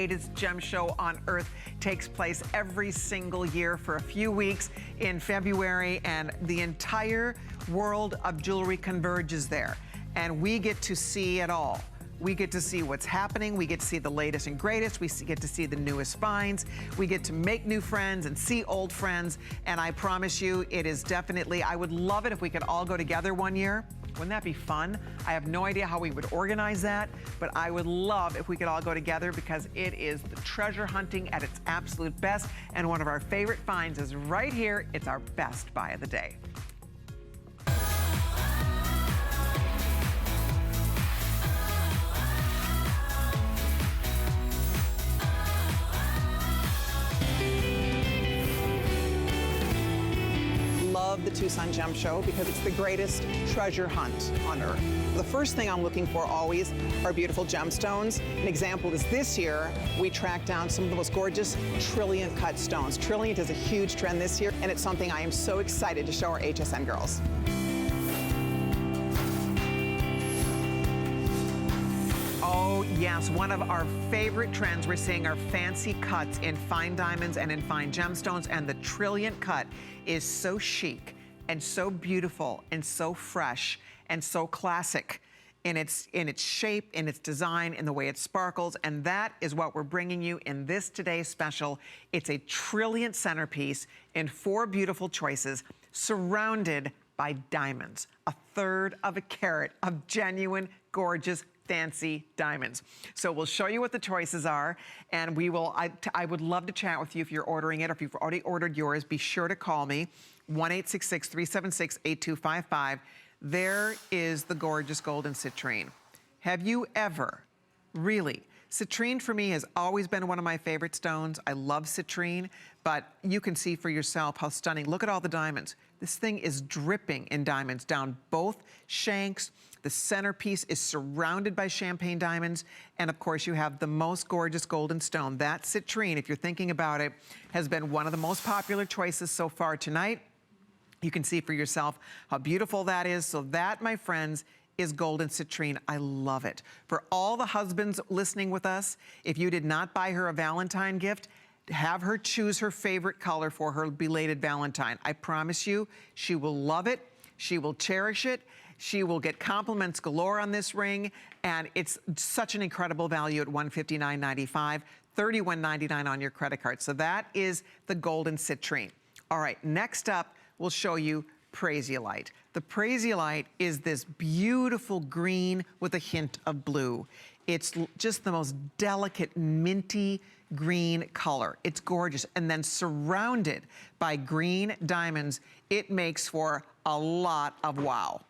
Greatest gem show on earth takes place every single year for a few weeks in February, and the entire world of jewelry converges there, and we get to see it all. We get to see what's happening. We get to see the latest and greatest. We get to see the newest finds. We get to make new friends and see old friends. And I promise you, it is definitely, I would love it if we could all go together one year. Wouldn't that be fun? I have no idea how we would organize that, but I would love if we could all go together because it is the treasure hunting at its absolute best. And one of our favorite finds is right here. It's our best buy of the day. Love the Tucson Gem Show because it's the greatest treasure hunt on earth. The first thing I'm looking for always are beautiful gemstones. An example is this year, we tracked down some of the most gorgeous Trilliant cut stones. Trilliant is a huge trend this year, and it's something I am so excited to show our HSN girls. Oh yes, one of our favorite trends. We're seeing our fancy cuts in fine diamonds and in fine gemstones, and the Trilliant cut is so chic and so beautiful and so fresh and so classic in its shape, in its design, in the way it sparkles, and that is what we're bringing you in this today's special. It's a Trilliant centerpiece in 4 beautiful choices, surrounded by diamonds, 1/3 of a carat of genuine, gorgeous, fancy diamonds. So we'll show you what the choices are, and we will, I would love to chat with you if you're ordering it, or if you've already ordered yours, be sure to call me, 1-866-376-8255. There is the gorgeous golden citrine. Have you ever, really, citrine for me has always been one of my favorite stones. I love citrine, but you can see for yourself how stunning. Look at all the diamonds. This thing is dripping in diamonds down both shanks. The centerpiece is surrounded by champagne diamonds. And of course, you have the most gorgeous golden stone. That citrine, if you're thinking about it, has been one of the most popular choices so far tonight. You can see for yourself how beautiful that is. So that, my friends, is golden citrine. I love it. For all the husbands listening with us, if you did not buy her a Valentine gift, have her choose her favorite color for her belated Valentine. I promise you, she will love it. She will cherish it. She will get compliments galore on this ring, and it's such an incredible value at $159.95, $31.99 on your credit card. So that is the golden citrine. All right, next up, we'll show you Bracelets. The Bracelets is this beautiful green with a hint of blue. It's just the most delicate, minty green color. It's gorgeous. And then surrounded by green diamonds, it makes for a lot of wow.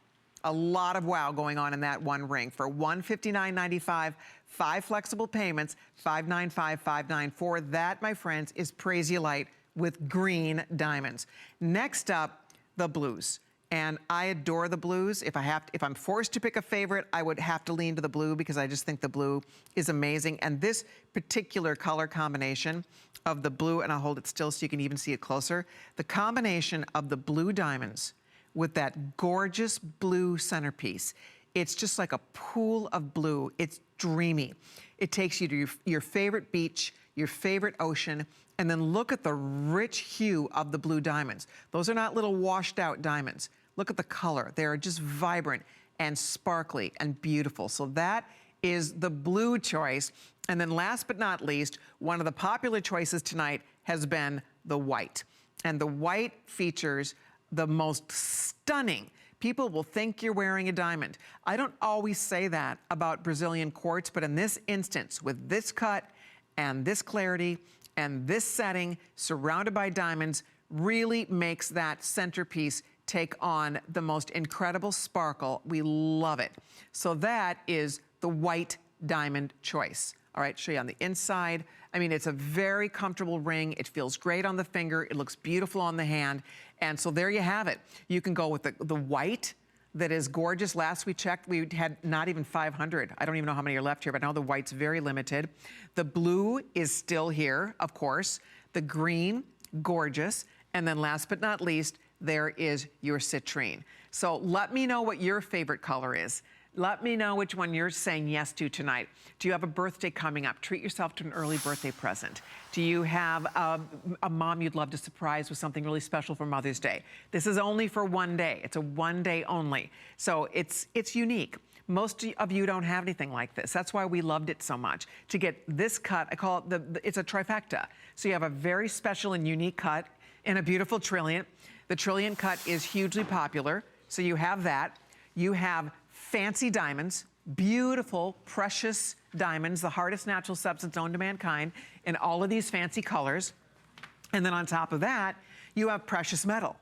A lot of wow going on in that one ring. For $159.95, 5 flexible payments, $595,594. That, my friends, is Bracelet with green diamonds. Next up, the blues. And I adore the blues. If I'm forced to pick a favorite, I would have to lean to the blue because I just think the blue is amazing. And this particular color combination of the blue, and I'll hold it still so you can even see it closer, the combination of the blue diamonds with that gorgeous blue centerpiece, it's just like a pool of blue. It's dreamy. It takes you to your favorite beach, your favorite ocean, and then look at the rich hue of the blue diamonds. Those are not little washed out diamonds. Look at the color. They are just vibrant and sparkly and beautiful. So that is the blue choice. And then last but not least, one of the popular choices tonight has been the white. And the white features the most stunning. People will think you're wearing a diamond. I don't always say that about Brazilian quartz, but in this instance, with this cut and this clarity and this setting surrounded by diamonds, really makes that centerpiece take on the most incredible sparkle. We love it. So that is the white diamond choice. All right, show you on the inside. I mean, it's a very comfortable ring. It feels great on the finger. It looks beautiful on the hand. And so there you have it. You can go with the white that is gorgeous. Last we checked, we had not even 500. I don't even know how many are left here, but now the white's very limited. The blue is still here, of course. The green, gorgeous. And then last but not least, there is your citrine. So let me know what your favorite color is. Let me know which one you're saying yes to tonight. Do you have a birthday coming up? Treat yourself to an early birthday present. Do you have a mom you'd love to surprise with something really special for Mother's Day? This is only for one day. It's a one day only. So it's unique. Most of you don't have anything like this. That's why we loved it so much. To get this cut, I call it it's a trifecta. So you have a very special and unique cut in a beautiful Trilliant. The Trilliant cut is hugely popular. So you have that. You have fancy diamonds, beautiful, precious diamonds, the hardest natural substance known to mankind in all of these fancy colors. And then on top of that, you have precious metal.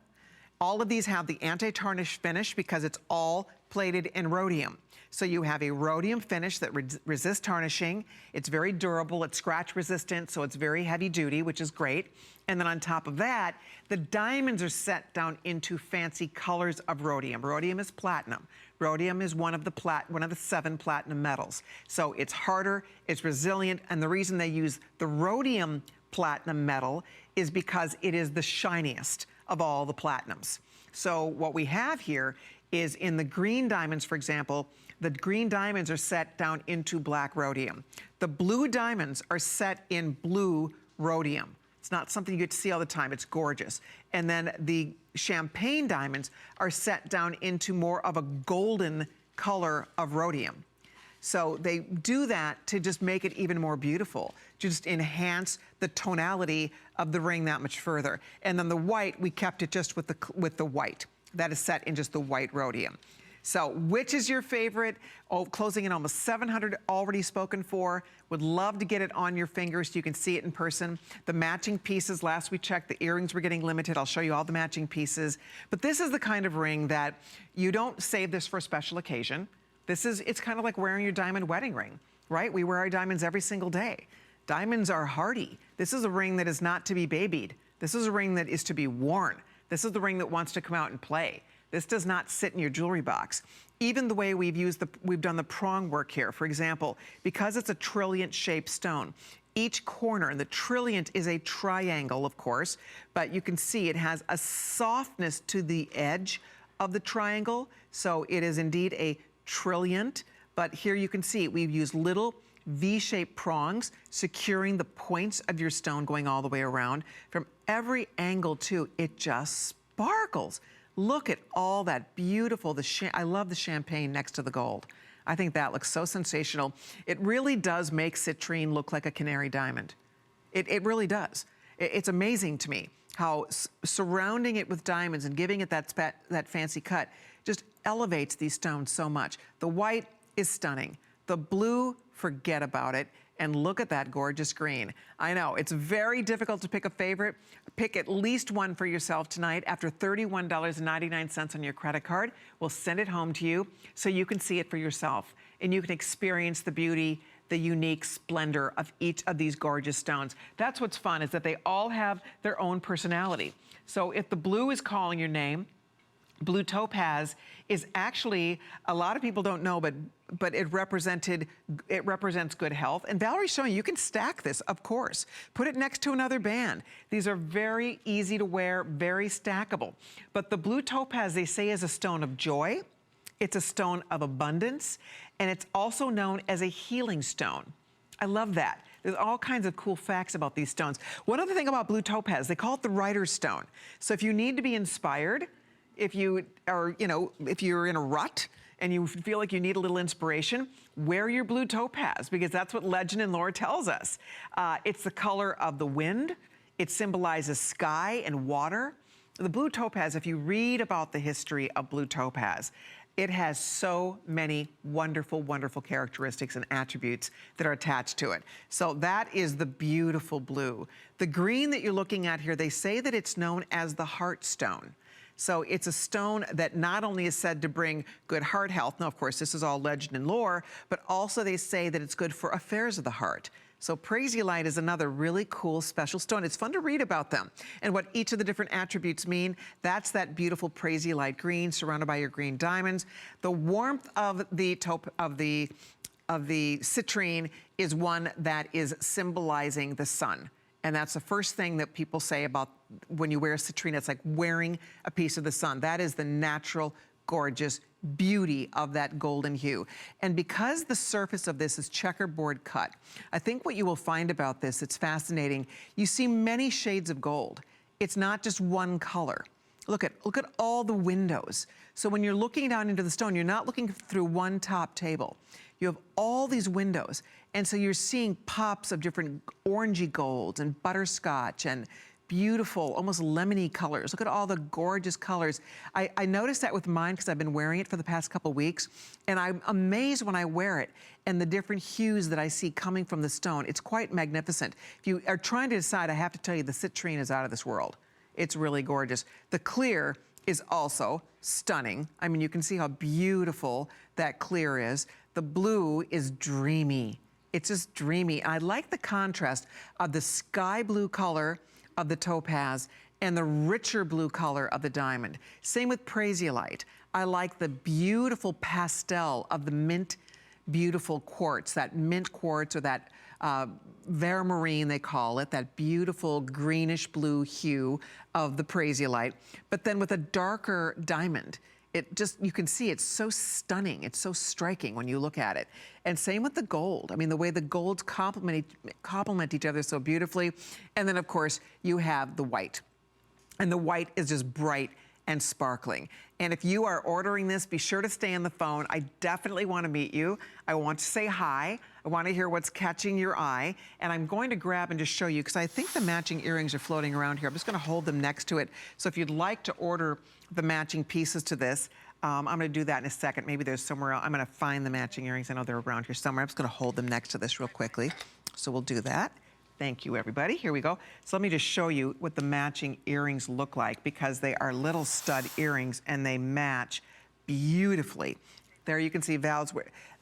All of these have the anti-tarnish finish because it's all plated in rhodium. So you have a rhodium finish that resists tarnishing. It's very durable, it's scratch resistant, so it's very heavy duty, which is great. And then on top of that, the diamonds are set down into fancy colors of rhodium. Rhodium is platinum. Rhodium is one of the 7 platinum metals. So it's harder, it's resilient, and the reason they use the rhodium platinum metal is because it is the shiniest of all the platinums. So what we have here is in the green diamonds, for example, the green diamonds are set down into black rhodium. The blue diamonds are set in blue rhodium. It's not something you get to see all the time. It's gorgeous. And then the champagne diamonds are set down into more of a golden color of rhodium. So they do that to just make it even more beautiful, to just enhance the tonality of the ring that much further. And then the white, we kept it just with the white. That is set in just the white rhodium. So which is your favorite? Oh, closing in almost 700 already spoken for. Would love to get it on your fingers so you can see it in person. The matching pieces, last we checked, the earrings were getting limited. I'll show you all the matching pieces. But this is the kind of ring that you don't save this for a special occasion. It's kind of like wearing your diamond wedding ring, right? We wear our diamonds every single day. Diamonds are hardy. This is a ring that is not to be babied. This is a ring that is to be worn. This is the ring that wants to come out and play. This does not sit in your jewelry box. Even the way we've done the prong work here, for example, because it's a Trilliant shaped stone, each corner, and the Trilliant is a triangle, of course, but you can see it has a softness to the edge of the triangle. So it is indeed a Trilliant, but here you can see we've used little V-shaped prongs securing the points of your stone going all the way around. From every angle too, it just sparkles. Look at all that beautiful, I love the champagne next to the gold. I think that looks so sensational. It really does make citrine look like a canary diamond. It really does. It's amazing to me how surrounding it with diamonds and giving it that fancy cut just elevates these stones so much. The white is stunning. The blue, forget about it. And look at that gorgeous green. I know, it's very difficult to pick a favorite. Pick at least one for yourself tonight. After $31.99 on your credit card, we'll send it home to you so you can see it for yourself. And you can experience the beauty, the unique splendor of each of these gorgeous stones. That's what's fun, is that they all have their own personality. So if the blue is calling your name, blue topaz is actually, a lot of people don't know, but it represents good health. And Valerie's showing you can stack this, of course. Put it next to another band. These are very easy to wear, very stackable. But the blue topaz, they say, is a stone of joy. It's a stone of abundance. And it's also known as a healing stone. I love that. There's all kinds of cool facts about these stones. One other thing about blue topaz, they call it the writer's stone. So if you need to be inspired, if you are, if you're in a rut and you feel like you need a little inspiration, wear your blue topaz, because that's what legend and lore tells us. It's the color of the wind. It symbolizes sky and water. The blue topaz, if you read about the history of blue topaz, it has so many wonderful, wonderful characteristics and attributes that are attached to it. So that is the beautiful blue. The green that you're looking at here, they say that it's known as the heart stone. So it's a stone that not only is said to bring good heart health, now of course this is all legend and lore, but also they say that it's good for affairs of the heart. So Praisiolite is another really cool special stone. It's fun to read about them and what each of the different attributes mean. That's that beautiful Praisiolite green surrounded by your green diamonds. The warmth of the citrine is one that is symbolizing the sun. And that's the first thing that people say about when you wear citrine. It's like wearing a piece of the sun. That is the natural, gorgeous beauty of that golden hue. And because the surface of this is checkerboard cut, I think what you will find about this, it's fascinating. You see many shades of gold. It's not just one color. Look at all the windows. So when you're looking down into the stone, you're not looking through one top table. You have all these windows. And so you're seeing pops of different orangey golds and butterscotch and beautiful, almost lemony colors. Look at all the gorgeous colors. I noticed that with mine because I've been wearing it for the past couple weeks, and I'm amazed when I wear it and the different hues that I see coming from the stone. It's quite magnificent. If you are trying to decide, I have to tell you, the citrine is out of this world. It's really gorgeous. The clear is also stunning. I mean, you can see how beautiful that clear is. The blue is dreamy. It's just dreamy. I like the contrast of the sky blue color of the topaz and the richer blue color of the diamond. Same with Bracelets. I like the beautiful pastel of the mint beautiful quartz, that mint quartz, or that vermarine they call it, that beautiful greenish blue hue of the Bracelet, but then with a darker diamond. It just, you can see it's so stunning, it's so striking when you look at it. And same with the gold. I mean, the way the golds complement each other so beautifully. And then of course, you have the white. And the white is just bright and sparkling. And if you are ordering this, be sure to stay on the phone. I definitely want to meet you. I want to say hi. I want to hear what's catching your eye. And I'm going to grab and just show you, because I think the matching earrings are floating around here. I'm just going to hold them next to it. So if you'd like to order the matching pieces to this, I'm going to do that in a second. Maybe there's somewhere else. I'm going to find the matching earrings. I know they're around here somewhere. I'm just going to hold them next to this real quickly. So we'll do that. Thank you, everybody. Here we go. So let me just show you what the matching earrings look like, because they are little stud earrings and they match beautifully. There you can see Val's.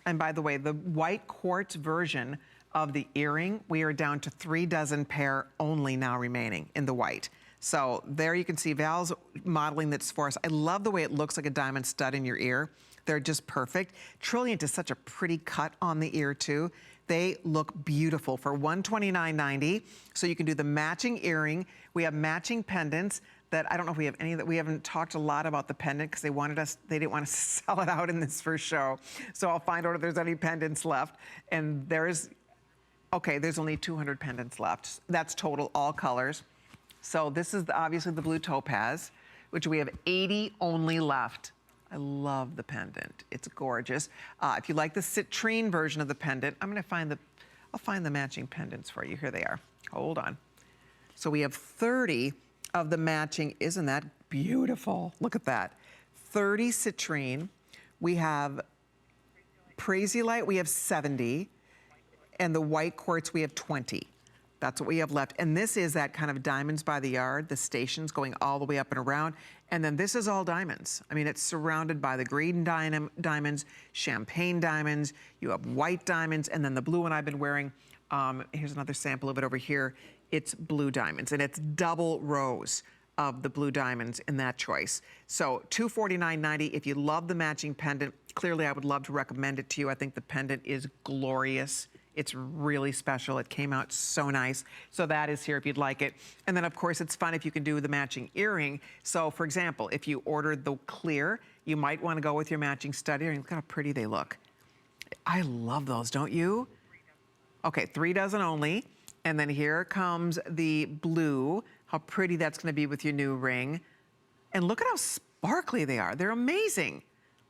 And by the way, the white quartz version of the earring, we are down to 3 dozen pair only now remaining in the white. So there you can see Val's modeling that's for us. I love the way it looks like a diamond stud in your ear. They're just perfect. Trilliant is such a pretty cut on the ear too. They look beautiful for $129.90. So you can do the matching earring. We have matching pendants that I don't know if we have any that we haven't talked a lot about the pendant because they didn't want to sell it out in this first show. So I'll find out if there's any pendants left. And there's only 200 pendants left. That's total, all colors. So this is obviously the blue topaz, which we have 80 only left. I love the pendant. It's gorgeous. If you like the citrine version of the pendant, I'll find the matching pendants for you. Here they are. Hold on. So we have 30 of the matching. Isn't that beautiful? Look at that. 30 citrine. We have Bracelet, we have 70. And the white quartz, we have 20. That's what we have left. And this is that kind of diamonds by the yard, the stations going all the way up and around. And then this is all diamonds. I mean, it's surrounded by the green diamonds, champagne diamonds, you have white diamonds, and then the blue one I've been wearing, here's another sample of it over here. It's blue diamonds, and it's double rows of the blue diamonds in that choice. So $249.90. If you love the matching pendant, clearly I would love to recommend it to you. I think the pendant is glorious. It's really special. It came out so nice. So that is here if you'd like it. And then of course it's fun if you can do the matching earring. So for example, if you ordered the clear, you might want to go with your matching stud earring. Look how pretty they look. I love those, don't you? Okay, 3 dozen only. And then here comes the blue. How pretty that's going to be with your new ring. And look at how sparkly they are. They're amazing.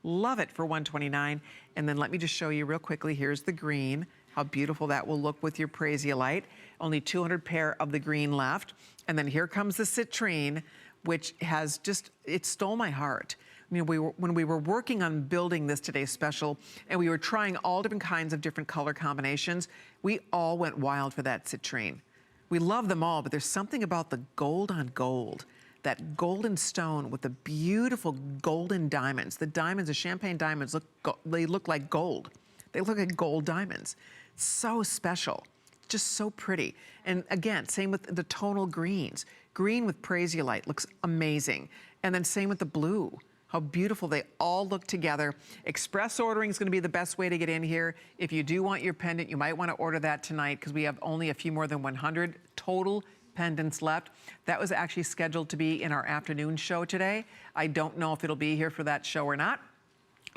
Love it for $129. And then let me just show you real quickly. Here's the green. How beautiful that will look with your Bracelet. Only 200 pair of the green left. And then here comes the citrine, which has just, it stole my heart. I mean, when we were working on building this today's special, and we were trying all different kinds of different color combinations, we all went wild for that citrine. We love them all, but there's something about the gold on gold, that golden stone with the beautiful golden diamonds. The diamonds, the champagne diamonds, they look like gold. They look like gold diamonds. So special, just so pretty. And again, same with the tonal greens. Green with Bracelet looks amazing. And then same with the blue. How beautiful they all look together. Express ordering is going to be the best way to get in here. If you do want your pendant, you might want to order that tonight because we have only a few more than 100 total pendants left. That was actually scheduled to be in our afternoon show today. I don't know if it'll be here for that show or not.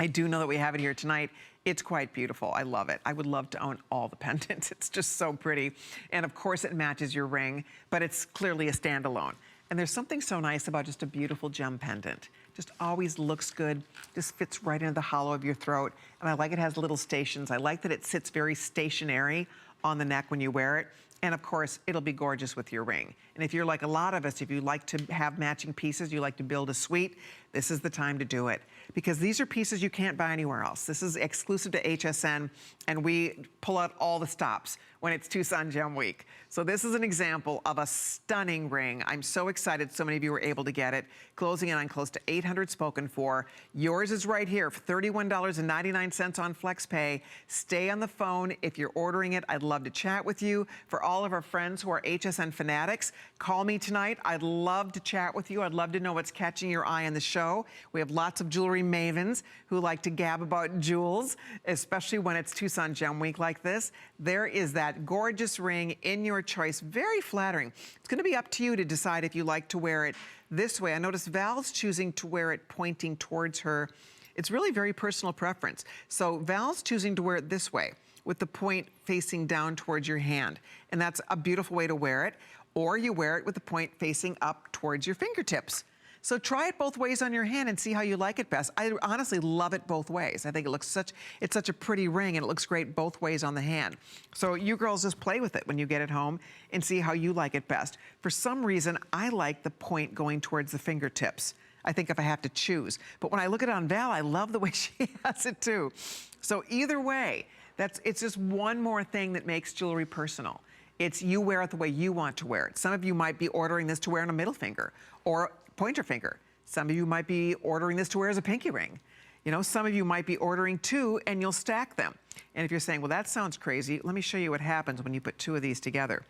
I do know that we have it here tonight. It's quite beautiful. I love it. I would love to own all the pendants. It's just so pretty. And of course it matches your ring, but it's clearly a standalone. And there's something so nice about just a beautiful gem pendant. Just always looks good, just fits right into the hollow of your throat. And I like it has little stations. I like that it sits very stationary on the neck when you wear it. And of course, it'll be gorgeous with your ring. And if you're like a lot of us, if you like to have matching pieces, you like to build a suite, this is the time to do it. Because these are pieces you can't buy anywhere else. This is exclusive to HSN, and we pull out all the stops when it's Tucson Gem Week. So this is an example of a stunning ring. I'm so excited so many of you were able to get it. Closing in on close to 800 spoken for. Yours is right here for $31.99 on FlexPay. Stay on the phone if you're ordering it. I'd love to chat with you. For all of our friends who are HSN fanatics, call me tonight. I'd love to chat with you. I'd love to know what's catching your eye on the show. We have lots of jewelry mavens who like to gab about jewels, especially when it's Tucson Gem Week like this. There is that gorgeous ring in your choice, very flattering. It's going to be up to you to decide if you like to wear it this way. I noticed Val's choosing to wear it pointing towards her. It's really very personal preference. So Val's choosing to wear it this way with the point facing down towards your hand. And that's a beautiful way to wear it. Or you wear it with the point facing up towards your fingertips. So try it both ways on your hand and see how you like it best. I honestly love it both ways. I think it's such a pretty ring, and it looks great both ways on the hand. So you girls just play with it when you get it home and see how you like it best. For some reason, I like the point going towards the fingertips. I think if I have to choose. But when I look at it on Val, I love the way she has it too. So either way, it's just one more thing that makes jewelry personal. It's you wear it the way you want to wear it. Some of you might be ordering this to wear on a middle finger or pointer finger. Some of you might be ordering this to wear as a pinky ring. You know, some of you might be ordering two and you'll stack them. And if you're saying, well, that sounds crazy, let me show you what happens when you put two of these together.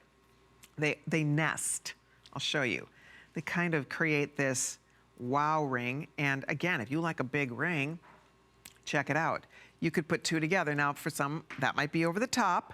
They nest. I'll show you. They kind of create this wow ring. And again, if you like a big ring, check it out. You could put two together. Now, for some, that might be over the top,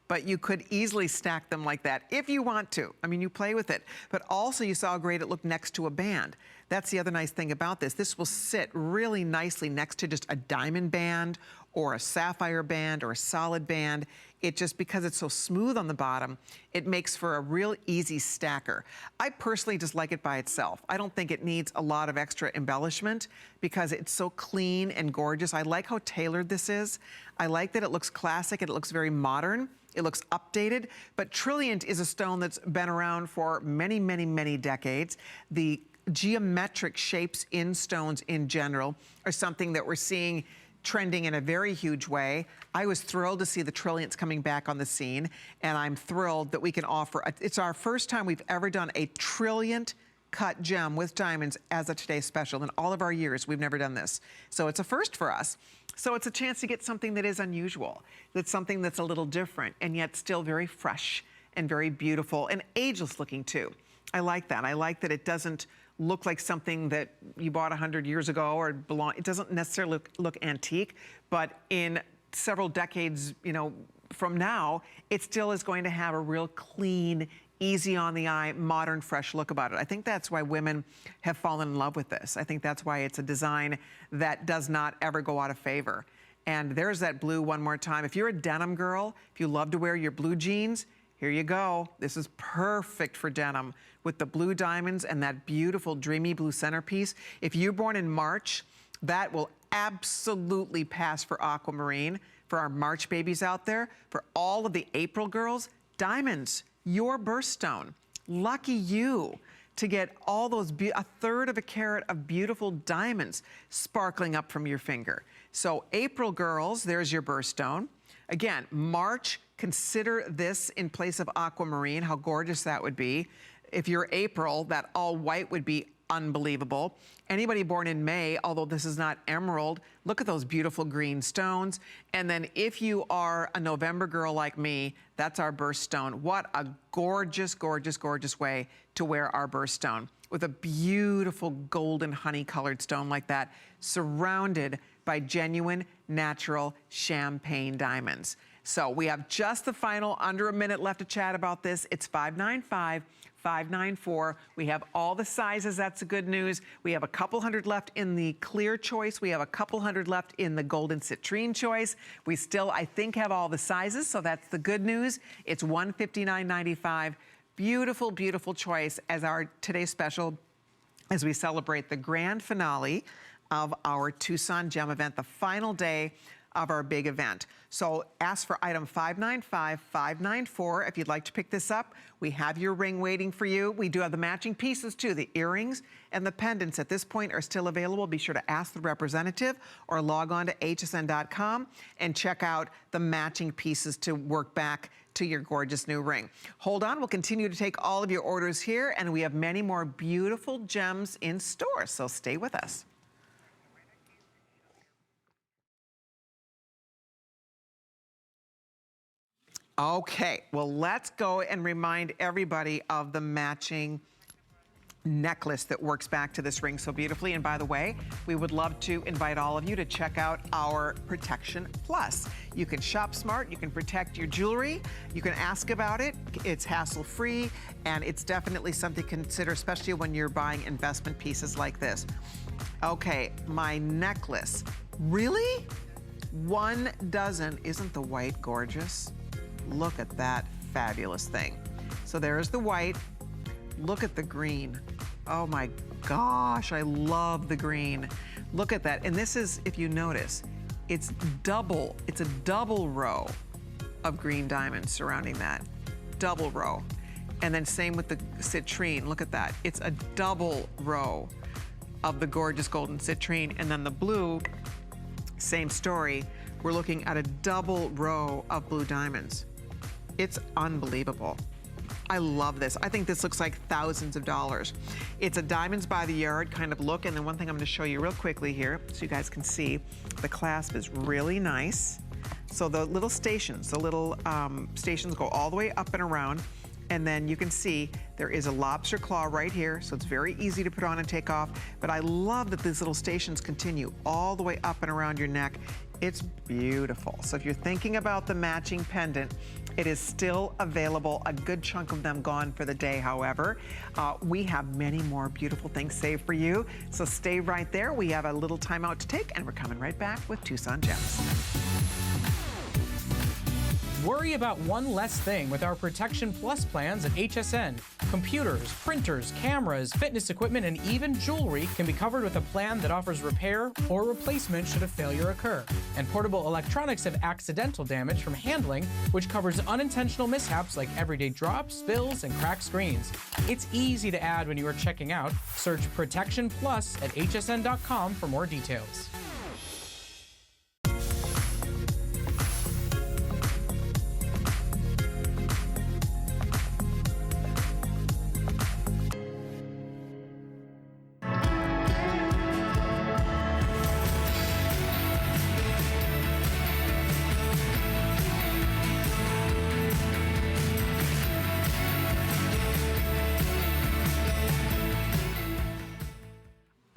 but you could easily stack them like that if you want to. I mean, you play with it. But also you saw how great it looked next to a band. That's the other nice thing about this. This will sit really nicely next to just a diamond band or a sapphire band or a solid band. It just, because it's so smooth on the bottom, it makes for a real easy stacker. I personally just like it by itself. I don't think it needs a lot of extra embellishment because it's so clean and gorgeous. I like how tailored this is. I like that it looks classic and it looks very modern. It looks updated, but Trilliant is a stone that's been around for many, many, many decades. The geometric shapes in stones in general are something that we're seeing trending in a very huge way. I was thrilled to see the Trilliants coming back on the scene, and I'm thrilled that we can offer, it's our first time we've ever done a Trilliant cut gem with diamonds as a Today Special. In all of our years, we've never done this. So it's a first for us. So it's a chance to get something that is unusual, that's something that's a little different, and yet still very fresh and very beautiful and ageless looking too. I like that. I like that it doesn't look like something that you bought 100 years ago or it doesn't necessarily look antique, but in several decades, you know, from now, it still is going to have a real clean, easy on the eye, modern, fresh look about it. I think that's why women have fallen in love with this. I think that's why it's a design that does not ever go out of favor. And there's that blue one more time. If you're a denim girl, if you love to wear your blue jeans, here you go. This is perfect for denim with the blue diamonds and that beautiful dreamy blue centerpiece. If you're born in March, that will absolutely pass for aquamarine. For our March babies out there, for all of the April girls, diamonds, your birthstone. Lucky you to get all those, a third of a carat of beautiful diamonds sparkling up from your finger. So April girls, there's your birthstone. Again, March, consider this in place of aquamarine, how gorgeous that would be. If you're April, that all white would be unbelievable. Anybody born in May, although this is not emerald, look at those beautiful green stones. And then if you are a November girl like me, that's our birthstone. What a gorgeous, gorgeous, gorgeous way to wear our birthstone with a beautiful golden honey colored stone like that, surrounded by genuine, natural champagne diamonds. So we have just the final under a minute left to chat about this. It's $595. $594. We have all the sizes. That's the good news. We have a couple hundred left in the clear choice. We have a couple hundred left in the golden citrine choice. We still, I think, have all the sizes, so that's the good news. It's $159.95. Beautiful, beautiful choice as our today's special as we celebrate the grand finale of our Tucson Gem event, the final day of our big event. So ask for item 595, 594 if you'd like to pick this up. We have your ring waiting for you. We do have the matching pieces too. The earrings and the pendants at this point are still available. Be sure to ask the representative or log on to hsn.com and check out the matching pieces to work back to your gorgeous new ring. Hold on, we'll continue to take all of your orders here, and we have many more beautiful gems in store, so stay with us. Okay, well, let's go and remind everybody of the matching necklace that works back to this ring so beautifully. And by the way, we would love to invite all of you to check out our Protection Plus. You can shop smart, you can protect your jewelry, you can ask about it. It's hassle-free, and it's definitely something to consider, especially when you're buying investment pieces like this. Okay, my necklace. Really? 1 dozen. Isn't the white gorgeous? Look at that fabulous thing. So there's the white. Look at the green. Oh my gosh, I love the green. Look at that. And this is, if you notice, it's a double row of green diamonds surrounding that. Double row. And then same with the citrine. Look at that. It's a double row of the gorgeous golden citrine. And then the blue, same story. We're looking at a double row of blue diamonds. It's unbelievable. I love this. I think this looks like thousands of dollars. It's a diamonds by the yard kind of look. And then one thing I'm gonna show you real quickly here so you guys can see, the clasp is really nice. So the little stations, stations go all the way up and around. And then you can see there is a lobster claw right here, so it's very easy to put on and take off. But I love that these little stations continue all the way up and around your neck. It's beautiful. So if you're thinking about the matching pendant, it is still available. A good chunk of them gone for the day, however. We have many more beautiful things saved for you. So stay right there. We have a little time out to take, and we're coming right back with Tucson Gems. Worry about one less thing with our Protection Plus plans at HSN. Computers, printers, cameras, fitness equipment, and even jewelry can be covered with a plan that offers repair or replacement should a failure occur. And portable electronics have accidental damage from handling, which covers unintentional mishaps like everyday drops, spills, and cracked screens. It's easy to add when you are checking out. Search Protection Plus at hsn.com for more details.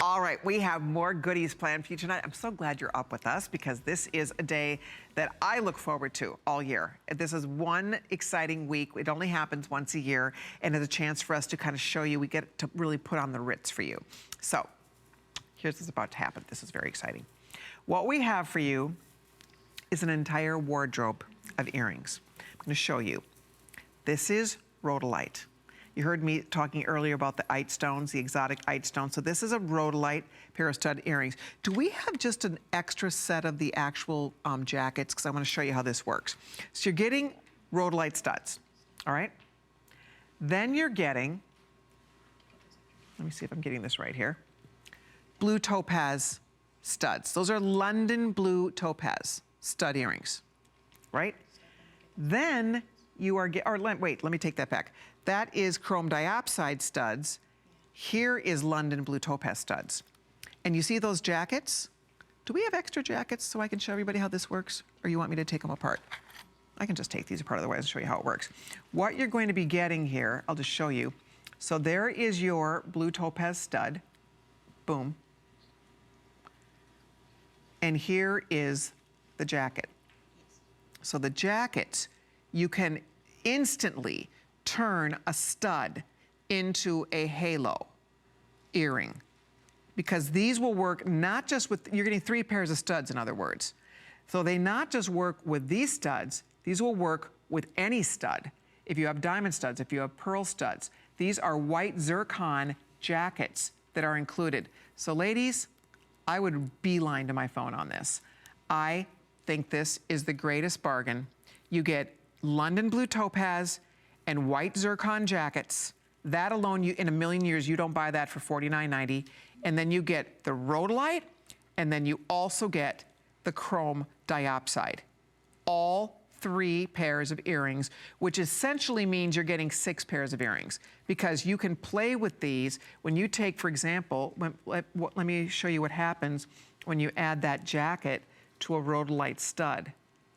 All right, we have more goodies planned for you tonight. I'm so glad you're up with us because this is a day that I look forward to all year. This is one exciting week. It only happens once a year, and it's a chance for us to kind of show you, we get to really put on the Ritz for you. So here's what's about to happen. This is very exciting. What we have for you is an entire wardrobe of earrings. I'm gonna show you. This is rhodolite. You heard me talking earlier about the ite stones, the exotic ite stones. So this is a rhodolite pair of stud earrings. Do we have just an extra set of the actual jackets? Because I want to show you how this works. So you're getting rhodolite studs, all right? Then you're getting, let me see if I'm getting this right here, blue topaz studs. Those are London blue topaz stud earrings, right? Then you are, wait, let me take that back. That is chrome diopside studs. Here is London blue topaz studs. And you see those jackets? Do we have extra jackets so I can show everybody how this works? Or you want me to take them apart? I can just take these apart otherwise and show you how it works. What you're going to be getting here, I'll just show you. So there is your blue topaz stud. Boom. And here is the jacket. So the jackets, you can instantly turn a stud into a halo earring, because these will work not just with, you're getting 3 pairs of studs, in other words. So they not just work with these studs, these will work with any stud. If you have diamond studs, if you have pearl studs, these are white zircon jackets that are included. So ladies, I would beeline to my phone on this. I think this is the greatest bargain. You get London blue topaz and white zircon jackets. That alone, you, in a million years, you don't buy that for $49.90. And then you get the rhodolite, and then you also get the chrome diopside. All 3 pairs of earrings, which essentially means you're getting 6 pairs of earrings, because you can play with these. When you take, for example, let me show you what happens when you add that jacket to a rhodolite stud.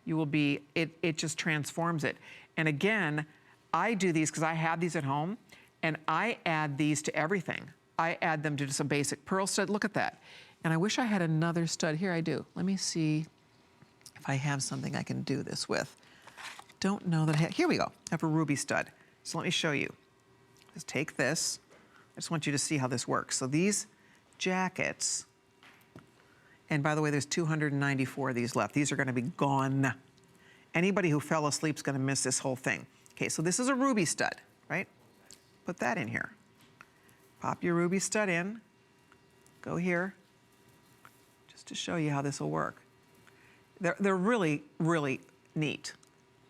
You will be, it just transforms it. And again, I do these because I have these at home, and I add these to everything. I add them to some basic pearl stud. Look at that. And I wish I had another stud. Here I do. Let me see if I have something I can do this with. Don't know that here we go. I have a ruby stud. So let me show you. Just take this. I just want you to see how this works. So these jackets, and by the way, there's 294 of these left. These are gonna be gone. Anybody who fell asleep is gonna miss this whole thing. Okay, so this is a ruby stud, right? Put that in here. Pop your ruby stud in. Go here, just to show you how this will work. They're really, really neat.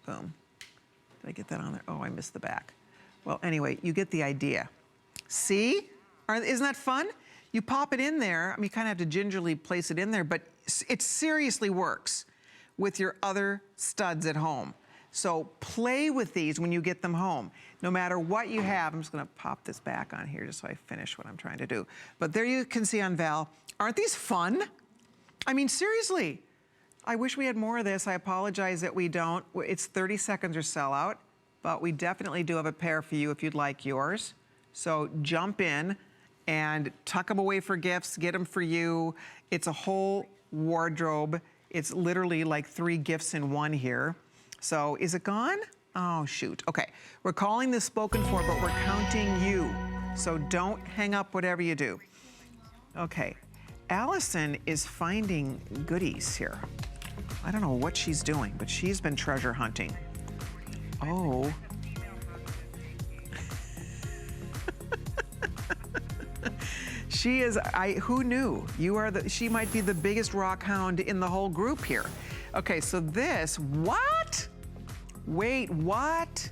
Boom. Did I get that on there? Oh, I missed the back. Well, anyway, you get the idea. See? Isn't that fun? You pop it in there. I mean, you kind of have to gingerly place it in there, but it seriously works with your other studs at home. So play with these when you get them home. No matter what you have, I'm just gonna pop this back on here just so I finish what I'm trying to do. But there you can see on Val, aren't these fun? I mean, seriously. I wish we had more of this. I apologize that we don't. It's 30 seconds or sell out, but we definitely do have a pair for you if you'd like yours. So jump in and tuck them away for gifts, get them for you. It's a whole wardrobe. It's literally like 3 gifts in one here. So is it gone? Oh, shoot. Okay, we're calling this spoken for, but we're counting you. So don't hang up whatever you do. Okay, Allison is finding goodies here. I don't know what she's doing, but she's been treasure hunting. Oh. She is, who knew? She might be the biggest rock hound in the whole group here. Okay, so this, what? Wait, what?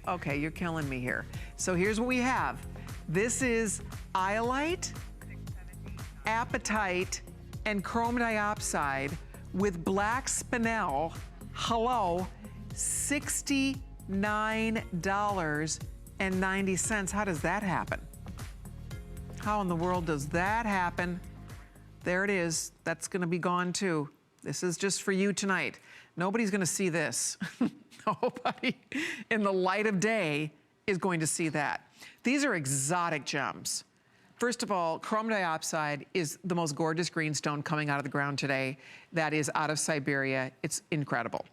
Okay, you're killing me here. So here's what we have. This is iolite, apatite, and chrome diopside with black spinel. Hello, $69.90. How does that happen? How in the world does that happen? There it is. That's gonna be gone too. This is just for you tonight. Nobody's gonna see this. Nobody in the light of day is going to see that. These are exotic gems. First of all, chrome diopside is the most gorgeous green stone coming out of the ground today. That is out of Siberia. It's incredible.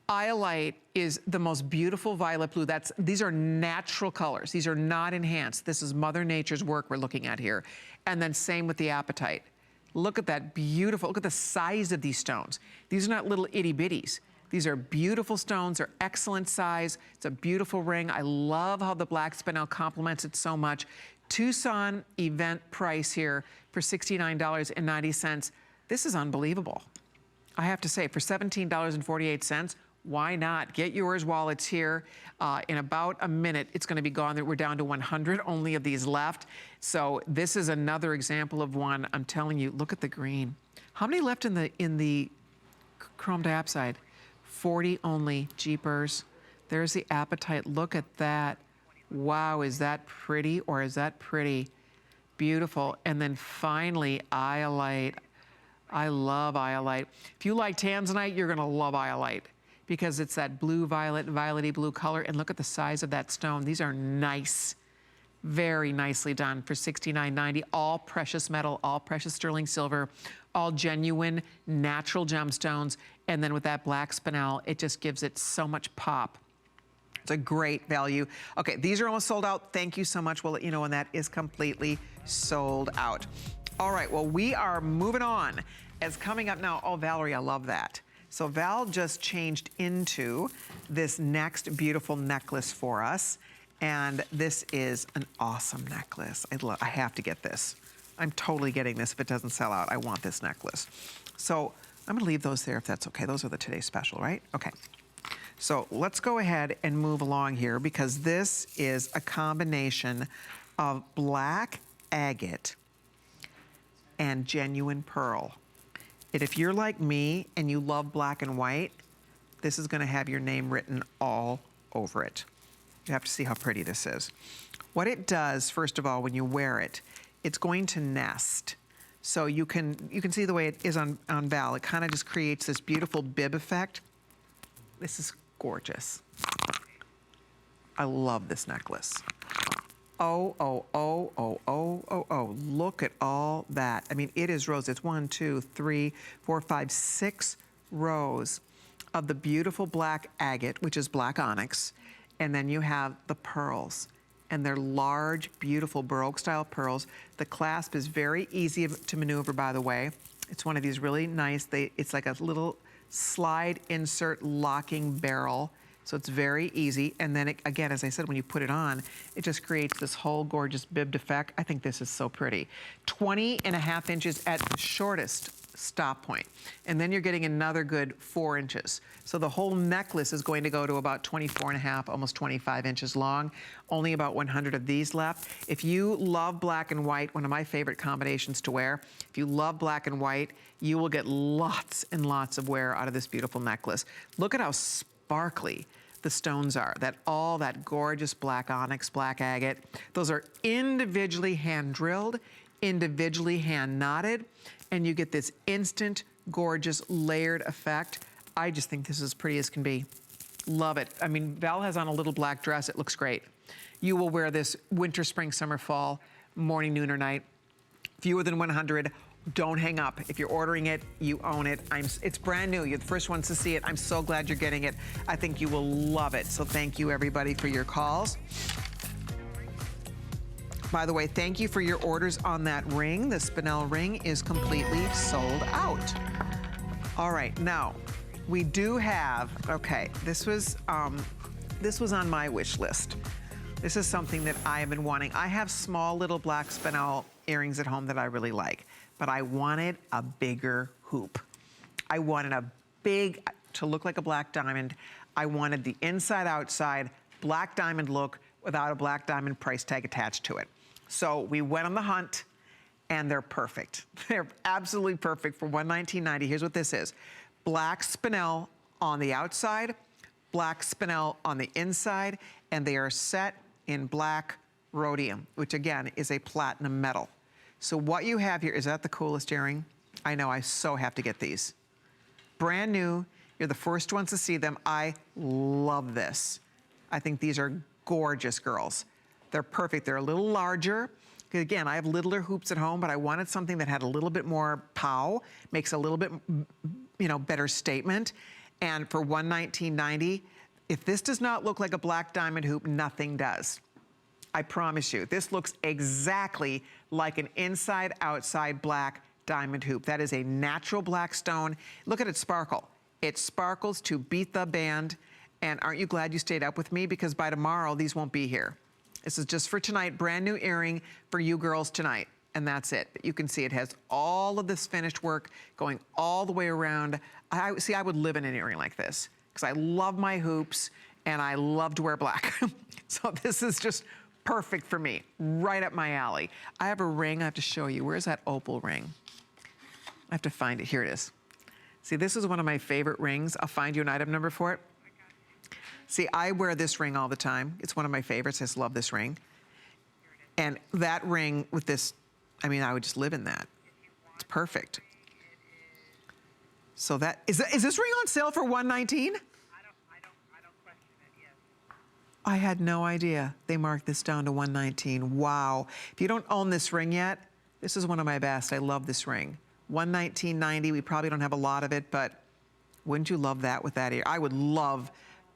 Iolite is the most beautiful violet blue. These are natural colors. These are not enhanced. This is Mother Nature's work we're looking at here. And then same with the apatite. Look at that beautiful, look at the size of these stones. These are not little itty bitties. These are beautiful stones, they're excellent size. It's a beautiful ring. I love how the black spinel complements it so much. Tucson event price here for $69.90. This is unbelievable. I have to say, for $17.48, why not? Get yours while it's here. In about a minute, it's gonna be gone. We're down to 100 only of these left. So this is another example of one. I'm telling you, look at the green. How many left in the chrome diopside? 40 only, jeepers. There's the apatite, look at that. Wow, is that pretty or is that pretty? Beautiful. And then finally, iolite. I love iolite. If you like tanzanite, you're gonna love iolite because it's that blue, violet, violety blue color. And look at the size of that stone. These are nice, very nicely done for $69.90. All precious metal, all precious sterling silver, all genuine, natural gemstones. And then with that black spinel, it just gives it so much pop. It's a great value. Okay, these are almost sold out. Thank you so much. We'll let you know when that is completely sold out. All right, well, we are moving on. As coming up now, oh, Valerie, I love that. So Val just changed into this next beautiful necklace for us. And this is an awesome necklace. I have to get this. I'm totally getting this if it doesn't sell out. I want this necklace. So I'm gonna leave those there if that's okay. Those are the today's special, right? Okay. So let's go ahead and move along here because this is a combination of black agate and genuine pearl. And if you're like me and you love black and white, this is gonna have your name written all over it. You have to see how pretty this is. What it does, first of all, when you wear it, it's going to nest. So you can see the way it is on Val. It kind of just creates this beautiful bib effect. This is gorgeous. I love this necklace. Oh, oh, oh, oh, oh, oh, oh. Look at all that. I mean, it is rows. It's 1, 2, 3, 4, 5, 6 rows of the beautiful black agate, which is black onyx. And then you have the pearls. And they're large, beautiful Baroque-style pearls. The clasp is very easy to maneuver, by the way. It's one of these really nice, it's like a little slide insert locking barrel. So it's very easy. And then it, again, as I said, when you put it on, it just creates this whole gorgeous bibbed effect. I think this is so pretty. 20.5 inches at the shortest stop point. And then you're getting another good 4 inches. So the whole necklace is going to go to about 24.5, almost 25 inches long. Only about 100 of these left. If you love black and white, one of my favorite combinations to wear, if you love black and white, you will get lots and lots of wear out of this beautiful necklace. Look at how sparkly the stones are. All that gorgeous black onyx, black agate. Those are individually hand drilled, individually hand knotted, and you get this instant, gorgeous, layered effect. I just think this is as pretty as can be. Love it. I mean, Val has on a little black dress. It looks great. You will wear this winter, spring, summer, fall, morning, noon, or night. Fewer than 100. Don't hang up. If you're ordering it, you own it. It's brand new. You're the first ones to see it. I'm so glad you're getting it. I think you will love it. So thank you, everybody, for your calls. By the way, thank you for your orders on that ring. The spinel ring is completely sold out. All right, now we do have, okay, this was on my wish list. This is something that I have been wanting. I have small little black spinel earrings at home that I really like, but I wanted a bigger hoop. I wanted a big, to look like a black diamond. I wanted the inside outside black diamond look without a black diamond price tag attached to it. So we went on the hunt, and they're perfect. They're absolutely perfect for $119.90. Here's what this is. Black spinel on the outside, black spinel on the inside, and they are set in black rhodium, which again is a platinum metal. So what you have here, is that the coolest earring? I know, I so have to get these. Brand new, you're the first ones to see them. I love this. I think these are gorgeous, girls. They're perfect. They're a little larger. Again, I have littler hoops at home, but I wanted something that had a little bit more pow, makes a little bit, better statement. And for $119.90, if this does not look like a black diamond hoop, nothing does. I promise you, this looks exactly like an inside-outside black diamond hoop. That is a natural black stone. Look at it sparkle. It sparkles to beat the band. And aren't you glad you stayed up with me? Because by tomorrow, these won't be here. This is just for tonight, brand new earring for you girls tonight, and that's it. But you can see it has all of this finished work going all the way around. I would live in an earring like this because I love my hoops and I love to wear black. So this is just perfect for me, right up my alley. I have a ring I have to show you. Where's that opal ring? I have to find it. Here it is. See, this is one of my favorite rings. I'll find you an item number for it. See, I wear this ring all the time. It's one of my favorites. I just love this ring. And that ring with this, I mean, I would just live in that. It's perfect. So that, is this ring on sale for $119? I don't question it, yes. I had no idea. They marked this down to $119. Wow. If you don't own this ring yet, this is one of my best. I love this ring. $119.90. We probably don't have a lot of it, but wouldn't you love that with that ear? I would love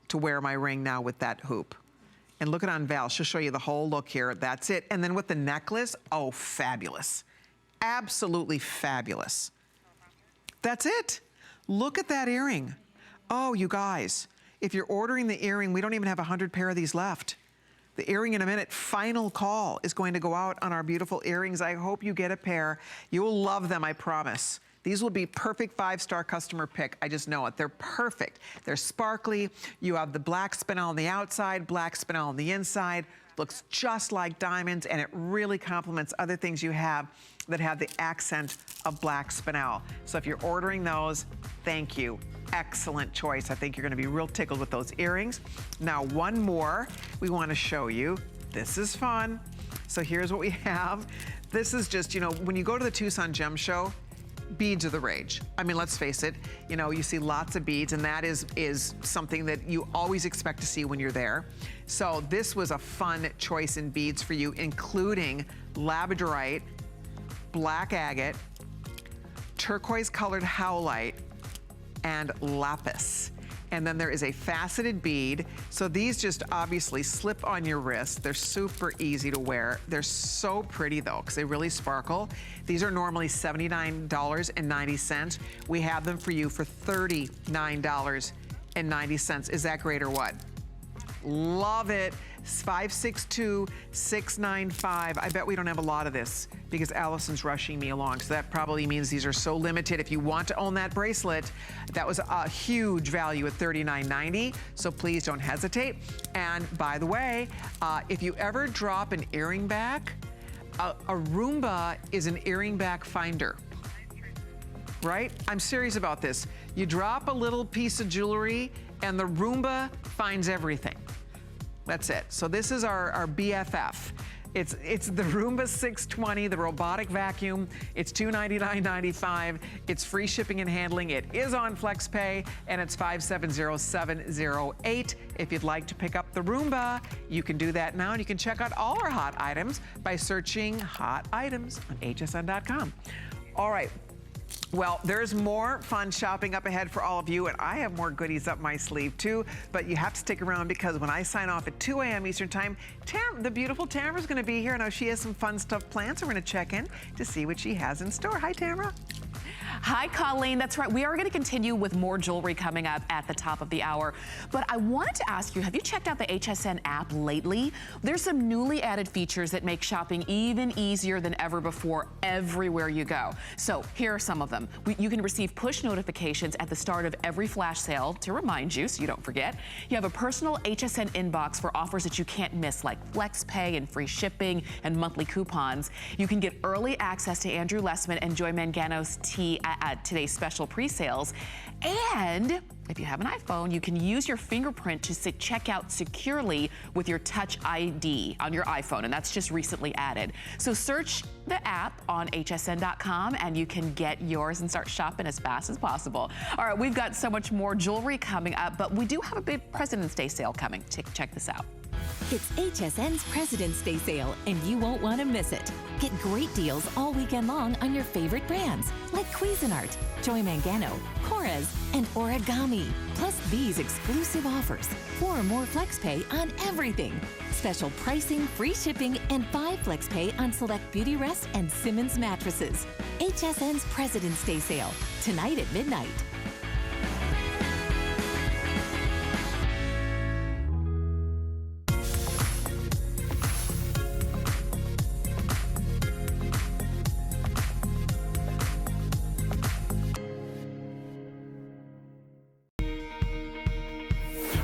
to wear my ring now with that hoop. And look at on Val, she'll show you the whole look here. That's it. And then with the necklace, oh, fabulous. Absolutely fabulous. That's it. Look at that earring. Oh, you guys, if you're ordering the earring, we don't even have 100 pair of these left. The earring in a minute, final call is going to go out on our beautiful earrings. I hope you get a pair. You'll love them, I promise. These will be perfect 5-star customer pick. I just know it. They're perfect. They're sparkly. You have the black spinel on the outside, black spinel on the inside. Looks just like diamonds, and it really complements other things you have that have the accent of black spinel. So if you're ordering those, thank you. Excellent choice. I think you're gonna be real tickled with those earrings. Now, one more we wanna show you. This is fun. So here's what we have. This is just, you know, when you go to the Tucson Gem Show, beads are the rage. I mean, let's face it, you know, you see lots of beads, and that is something that you always expect to see when you're there. So this was a fun choice in beads for you, including labradorite, black agate, turquoise colored howlite, and lapis. And then there is a faceted bead. So these just obviously slip on your wrist. They're super easy to wear. They're so pretty though, because they really sparkle. These are normally $79.90. We have them for you for $39.90. Is that great or what? Love it. 562-695. I bet we don't have a lot of this because Allison's rushing me along. So that probably means these are so limited. If you want to own that bracelet, that was a huge value at $39.90. So please don't hesitate. And by the way, if you ever drop an earring back, a Roomba is an earring back finder. Right? I'm serious about this. You drop a little piece of jewelry and the Roomba finds everything. That's it. So this is our BFF. It's the Roomba 620, the robotic vacuum. It's $299.95. It's free shipping and handling. It is on FlexPay, and it's 570708. If you'd like to pick up the Roomba, you can do that now, and you can check out all our hot items by searching hot items on hsn.com. All right. Well, there's more fun shopping up ahead for all of you, and I have more goodies up my sleeve too, but you have to stick around because when I sign off at 2 a.m. Eastern Time, the beautiful Tamara's gonna be here. I know she has some fun stuff planned, so we're gonna check in to see what she has in store. Hi, Tamara. Hi, Colleen. That's right. We are going to continue with more jewelry coming up at the top of the hour. But I wanted to ask you, have you checked out the HSN app lately? There's some newly added features that make shopping even easier than ever before everywhere you go. So here are some of them. You can receive push notifications at the start of every flash sale to remind you so you don't forget. You have a personal HSN inbox for offers that you can't miss, like FlexPay and free shipping and monthly coupons. You can get early access to Andrew Lessman and Joy Mangano's tea at today's special pre-sales. And if you have an iPhone, you can use your fingerprint to check out securely with your Touch ID on your iPhone, and that's just recently added. So search the app on hsn.com and you can get yours and start shopping as fast as possible. All right, we've got so much more jewelry coming up, but we do have a big President's Day sale coming. Check this out. It's HSN's President's Day sale, and you won't want to miss it. Get great deals all weekend long on your favorite brands, like Cuisinart, Joy Mangano, Cora's, and Origami. Plus these exclusive offers. 4 or more FlexPay on everything. Special pricing, free shipping, and 5 FlexPay on select Beautyrest and Simmons mattresses. HSN's President's Day sale, tonight at midnight.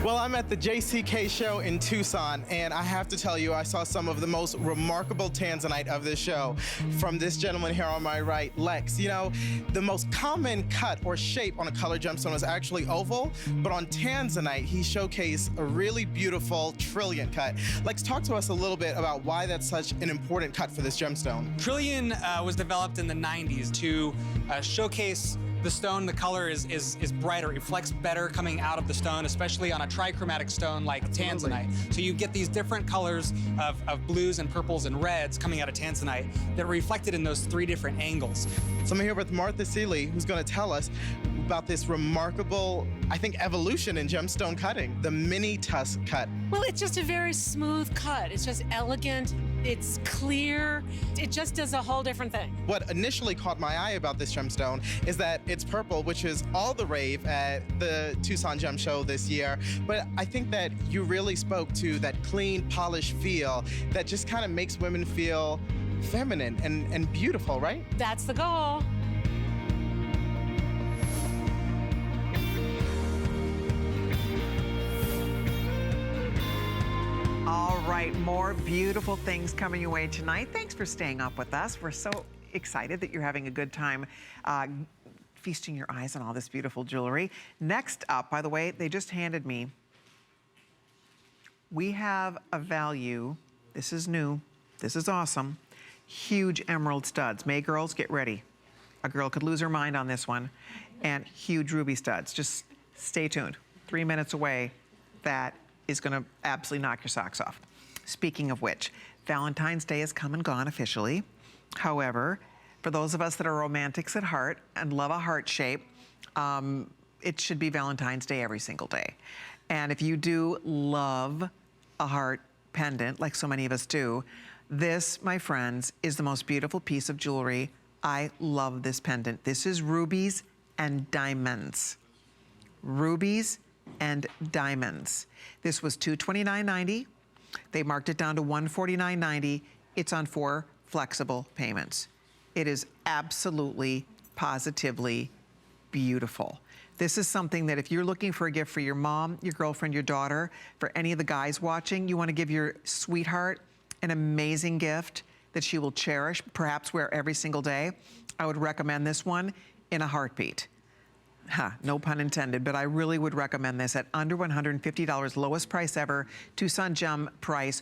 Well, I'm at the JCK show in Tucson, and I have to tell you, I saw some of the most remarkable tanzanite of this show from this gentleman here on my right, Lex. You know, the most common cut or shape on a color gemstone is actually oval, but on tanzanite, he showcased a really beautiful Trilliant cut. Lex, talk to us a little bit about why that's such an important cut for this gemstone. Trilliant was developed in the 90s to showcase the stone, the color is brighter, reflects better coming out of the stone, especially on a trichromatic stone like tanzanite. So you get these different colors of blues and purples and reds coming out of tanzanite that are reflected in those 3 different angles. So I'm here with Martha Seeley, who's going to tell us about this remarkable, I think, evolution in gemstone cutting, the mini tusk cut. Well, it's just a very smooth cut. It's just elegant. It's clear. It just does a whole different thing. What initially caught my eye about this gemstone is that it's purple, which is all the rave at the Tucson Gem Show this year. But I think that you really spoke to that clean, polished feel that just kind of makes women feel feminine and beautiful, right? That's the goal. All right, more beautiful things coming your way tonight. Thanks for staying up with us. We're so excited that you're having a good time feasting your eyes on all this beautiful jewelry. Next up, by the way, they just handed me, we have a value, this is new, this is awesome, huge emerald studs. May girls, get ready. A girl could lose her mind on this one. And huge ruby studs. Just stay tuned. 3 minutes away, that is gonna absolutely knock your socks off. Speaking of which, Valentine's Day has come and gone officially. However, for those of us that are romantics at heart and love a heart shape, it should be Valentine's Day every single day. And if you do love a heart pendant, like so many of us do, this, my friends, is the most beautiful piece of jewelry. I love this pendant. This is rubies and diamonds. Rubies and diamonds. This was $229.90. They marked it down to $149.90. It's on 4 flexible payments. It is absolutely, positively beautiful. This is something that if you're looking for a gift for your mom, your girlfriend, your daughter, for any of the guys watching, you want to give your sweetheart an amazing gift that she will cherish, perhaps wear every single day, I would recommend this one in a heartbeat. No pun intended, but I really would recommend this at under $150, lowest price ever, Tucson Gem price.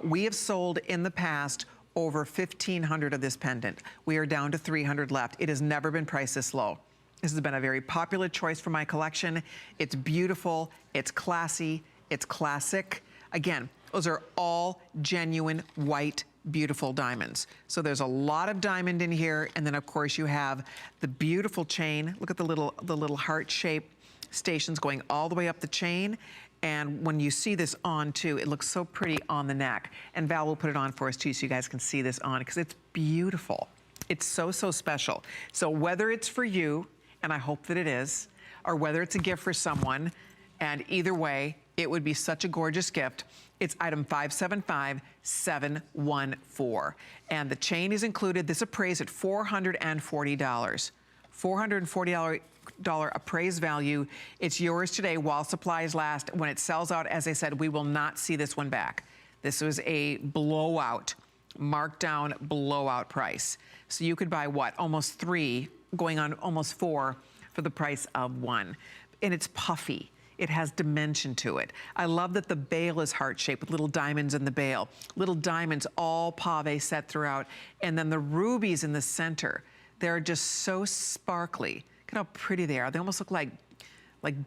We have sold in the past over 1,500 of this pendant. We are down to 300 left. It has never been priced this low. This has been a very popular choice for my collection. It's beautiful, it's classy, it's classic. Again, those are all genuine white, beautiful diamonds. So there's a lot of diamond in here, and then of course you have the beautiful chain. Look at the little heart-shaped stations going all the way up the chain. And when you see this on too, it looks so pretty on the neck. And Val will put it on for us too, so you guys can see this on, because it's beautiful. It's so, so special. So whether it's for you, and I hope that it is, or whether it's a gift for someone, and either way, it would be such a gorgeous gift. It's item 575714. And the chain is included. This appraised at $440. $440 appraised value. It's yours today while supplies last. When it sells out, as I said, we will not see this one back. This was a blowout, markdown blowout price. So you could buy what? Almost 3, going on almost 4 for the price of 1. And it's puffy. It has dimension to it. I love that the bail is heart-shaped with little diamonds in the bail. Little diamonds all pave set throughout. And then the rubies in the center. They're just so sparkly. Look at how pretty they are. They almost look like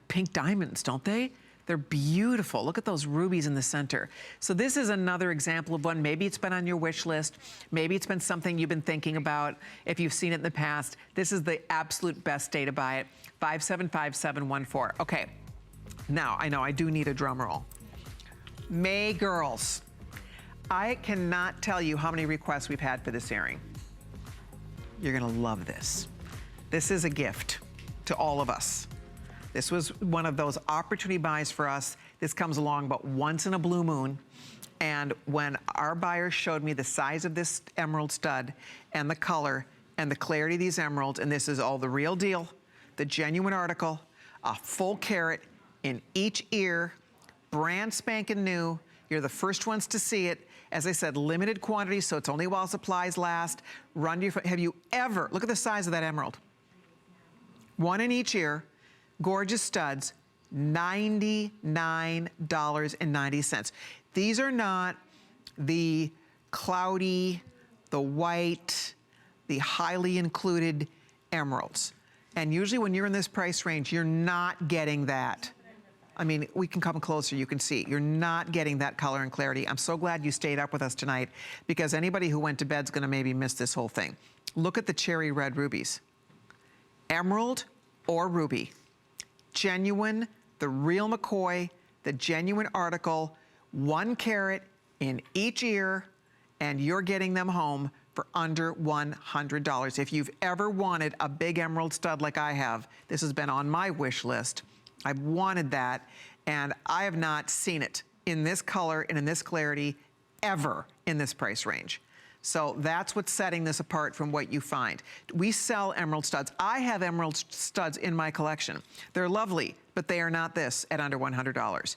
pink diamonds, don't they? They're beautiful. Look at those rubies in the center. So this is another example of one. Maybe it's been on your wish list. Maybe it's been something you've been thinking about. If you've seen it in the past, this is the absolute best day to buy it. 575714. Okay. Now, I know I do need a drum roll. May girls, I cannot tell you how many requests we've had for this earring. You're gonna love this. This is a gift to all of us. This was one of those opportunity buys for us. This comes along but once in a blue moon. And when our buyers showed me the size of this emerald stud and the color and the clarity of these emeralds, and this is all the real deal, the genuine article, a full carat, in each ear, brand spanking new. You're the first ones to see it. As I said, limited quantity, so it's only while supplies last. Run to your, have you ever, look at the size of that emerald. 1 in each ear, gorgeous studs, $99.90. These are not the cloudy, the white, the highly included emeralds. And usually when you're in this price range, you're not getting that. I mean, we can come closer, you can see. You're not getting that color and clarity. I'm so glad you stayed up with us tonight, because anybody who went to bed's gonna maybe miss this whole thing. Look at the cherry red rubies. Emerald or ruby. Genuine, the real McCoy, the genuine article, 1 carat in each ear, and you're getting them home for under $100. If you've ever wanted a big emerald stud like I have, this has been on my wish list. I've wanted that, and I have not seen it in this color and in this clarity ever in this price range. So that's what's setting this apart from what you find. We sell emerald studs. I have emerald studs in my collection. They're lovely, but they are not this at under $100.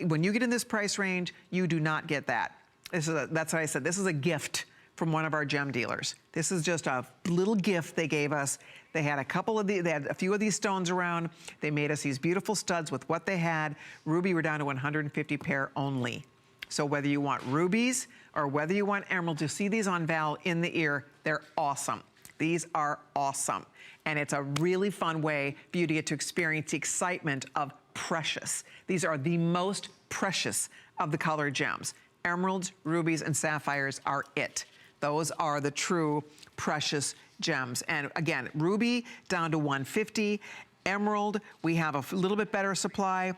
When you get in this price range, you do not get that. That's what I said. This is a gift from one of our gem dealers. This is just a little gift they gave us. They had they had a few of these stones around. They made us these beautiful studs with what they had. Ruby, we're down to 150 pair only. So whether you want rubies or whether you want emeralds, you see these on Val in the ear, they're awesome. These are awesome. And it's a really fun way for you to get to experience the excitement of precious. These are the most precious of the colored gems. Emeralds, rubies, and sapphires are it. Those are the true precious gems. And again, ruby down to 150. Emerald, we have a little bit better supply,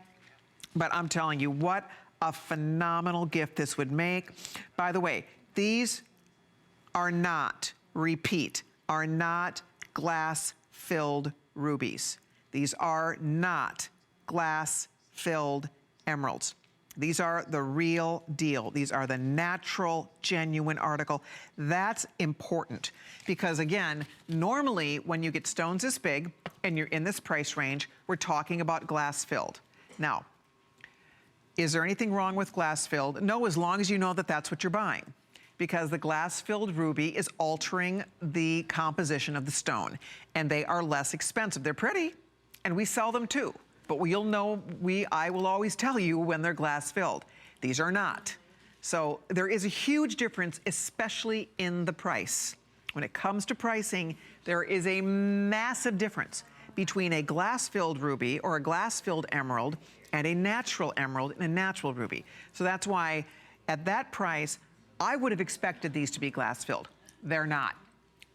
but I'm telling you, what a phenomenal gift this would make. By the way, these are not, repeat, are not glass-filled rubies. These are not glass-filled emeralds. These are the real deal. These are the natural, genuine article. That's important because, again, normally when you get stones this big and you're in this price range, we're talking about glass-filled. Now, is there anything wrong with glass-filled? No, as long as you know that that's what you're buying, because the glass-filled ruby is altering the composition of the stone, and they are less expensive. They're pretty, and we sell them too. But you'll know, I will always tell you when they're glass-filled. These are not. So there is a huge difference, especially in the price. When it comes to pricing, there is a massive difference between a glass-filled ruby or a glass-filled emerald and a natural emerald and a natural ruby. So that's why at that price, I would have expected these to be glass-filled. They're not.